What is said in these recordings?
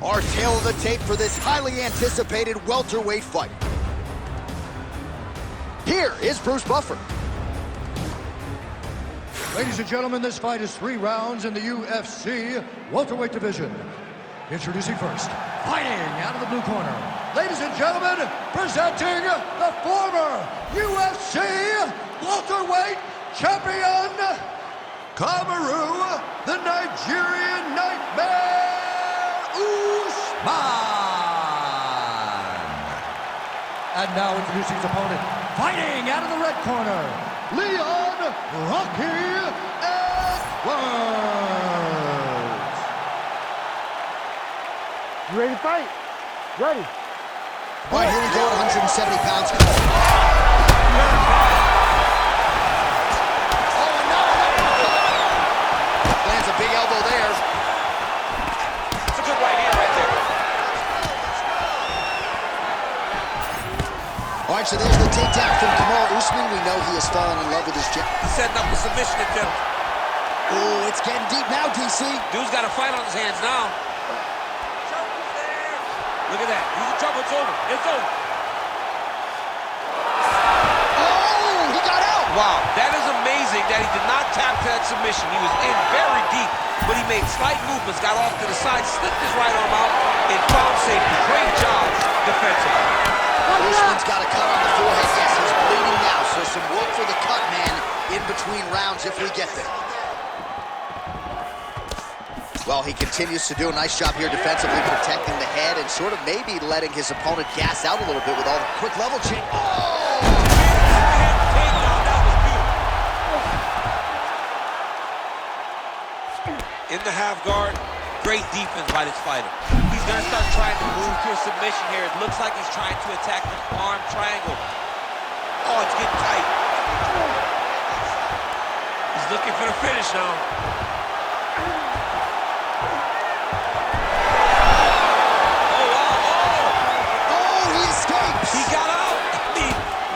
Our tale of the tape for this highly anticipated welterweight fight. Here is Bruce Buffer. Ladies and gentlemen, this fight is 3 rounds in the UFC welterweight division. Introducing first, fighting out of the blue corner. Ladies and gentlemen, presenting the former UFC welterweight champion, Kamaru, the Nigerian Nightmare, Usman. And now introducing his opponent, fighting out of the red corner, Leon Rocky Edwards. You ready to fight? Ready. All right, here we go at 170 pounds. Oh, and now lands a big elbow there. It's a good right hand right there. All right, so there's the takedown from Kamaru Usman. We know he has fallen in love with his gym. He's setting up a submission attempt. Oh, it's getting deep now, DC. Dude's got a fight on his hands now. Look at that. He's in trouble. It's over. It's over. Oh, he got out. Wow, that is amazing that he did not tap to that submission. He was in very deep, but he made slight movements, got off to the side, slipped his right arm out, and found safety. Great job defensively. Usman's got a cut on the forehead. Yes, he's bleeding now, so some work for the cut man in between rounds if we get there. Well, he continues to do a nice job here defensively, protecting the head and sort of maybe letting his opponent gas out a little bit with all the quick level change. Oh! In the half guard, great defense by this fighter. He's gonna start trying to move to a submission here. It looks like he's trying to attack the arm triangle. Oh, it's getting tight. He's looking for the finish now.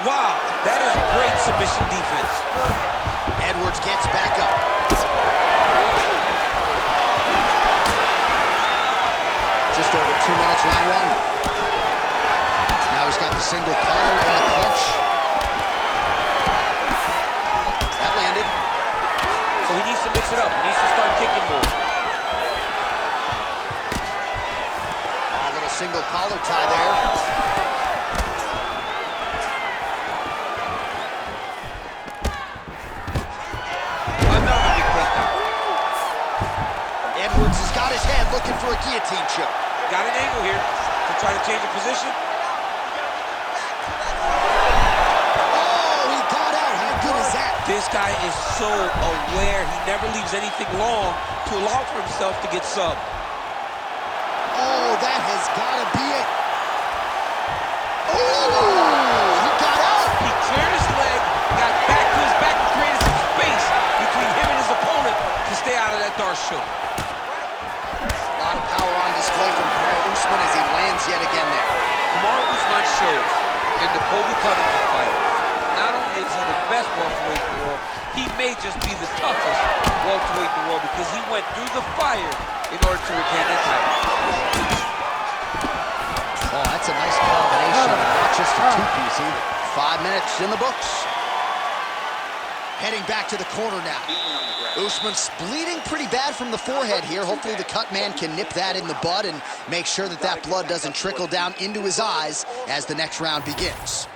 Wow, that is great submission defense. Edwards gets back up. Just over 2 minutes, round 1. Now he's got the single collar and the clinch. That landed. So he needs to mix it up. He needs to start kicking more. A little single collar tie there. Edwards has got his hand looking for a guillotine choke. Got an angle here to try to change the position. Oh, he got out. How good is that? This guy is so aware. He never leaves anything long to allow for himself to get subbed. Oh, that has got to be it. Oh, he got out. He cleared his leg, got back to his back, and created some space between him and his opponent to stay out of that dart choke. A lot of power on display from Kamaru Usman as he lands yet again there. Kamaru Usman shows in the Colby Covington fight, not only is he the best welterweight in the world, he may just be the toughest welterweight in the world because he went through the fire in order to retain that title. Oh, that's a nice combination, not just a two-piece either. 5 minutes in the books. Heading back to the corner now. Usman's bleeding pretty bad from the forehead here. Hopefully the cut man can nip that in the bud and make sure that that blood doesn't trickle down into his eyes as the next round begins.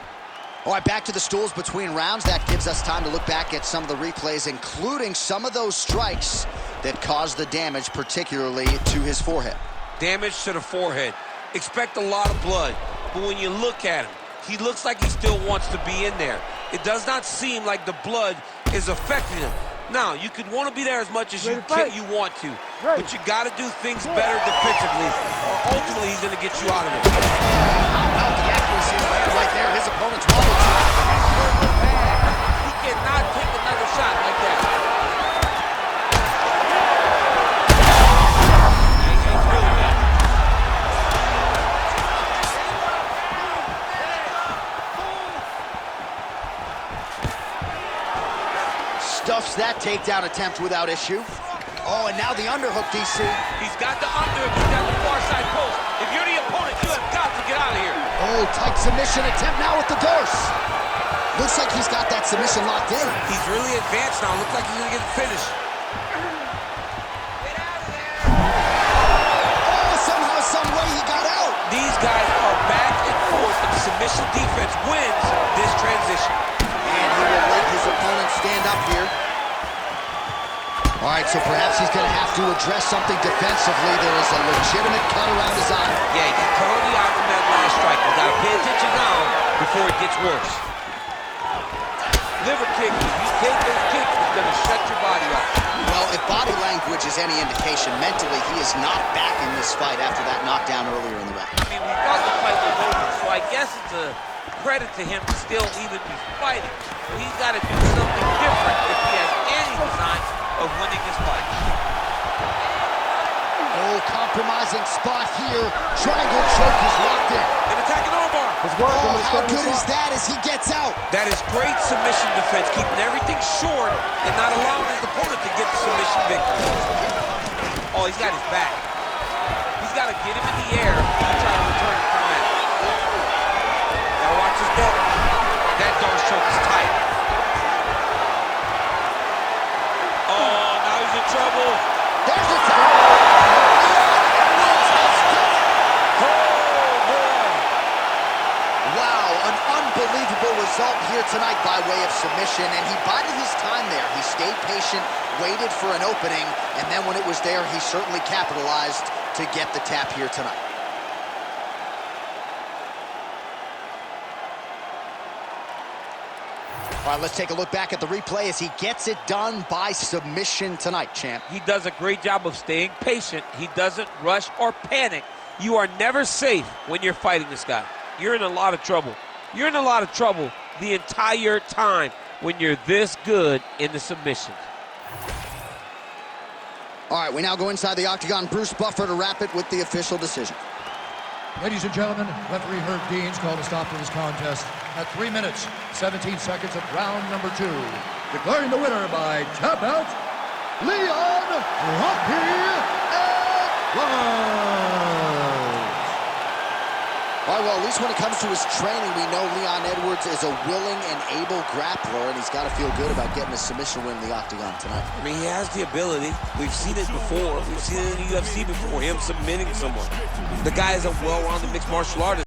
All right, back to the stools between rounds. That gives us time to look back at some of the replays, including some of those strikes that caused the damage, particularly to his forehead. Damage to the forehead. Expect a lot of blood, but when you look at him, he looks like he still wants to be in there. It does not seem like the blood is affecting him. Now, you could want to be there as much as you want to, but you got to do things better defensively, or ultimately he's going to get you out of it. How about the accuracy right there? His opponent's wobbled. He cannot take another shot like that. Stuffs that takedown attempt without issue. Oh, and now the underhook, DC. He's got the underhook. He's got the far side post. If you're the opponent, you have got to get out of here. Oh, tight submission attempt now with the doors. Looks like he's got that submission locked in. He's really advanced now. Looks like he's going to get the finish. Get out of there. Oh, somehow, some way he got out. These guys are back and forth, and the submission defense wins this transition. And he will let his opponent stand up here. All right, so perhaps he's going to have to address something defensively. There is a legitimate cut around his eye. Yeah, he cut on the eye from that last strike. You got to pay attention now before it gets worse. Liver kick, if you take those kicks, it's going to shut your body off. Well, if body language is any indication, mentally he is not back in this fight after that knockdown earlier in the round. I mean, we thought the fight was over, so I guess it's a credit to him to still even be fighting. But he's got to do something different if he has any design of winning this fight. Oh, compromising spot here. Triangle choke is locked in. An attacking armbar. Oh, how good is that as he gets out? That is great submission defense, keeping everything short and not allowing his opponent to get the submission victory. Oh, he's got his back. He's got to get him in the air and try to return the command. Gotta watch his back. That darn choke is tight. Oh, now he's in trouble. There's the tap. Unbelievable result here tonight by way of submission, and he bided his time there. He stayed patient, waited for an opening, and then when it was there, he certainly capitalized to get the tap here tonight. All right, let's take a look back at the replay as he gets it done by submission tonight, champ. He does a great job of staying patient. He doesn't rush or panic. You are never safe when you're fighting this guy. You're in a lot of trouble. You're in a lot of trouble the entire time when you're this good in the submissions. All right, we now go inside the octagon. Bruce Buffer to wrap it with the official decision. Ladies and gentlemen, referee Herb Deans called a stop to this contest at 3 minutes, 17 seconds of round number 2. Declaring the winner by tap out, Leon Rocky Edwards. All right, well, at least when it comes to his training, we know Leon Edwards is a willing and able grappler, and he's got to feel good about getting a submission win in the octagon tonight. I mean, he has the ability. We've seen it before. We've seen it in the UFC before, him submitting someone. The guy is a well-rounded mixed martial artist.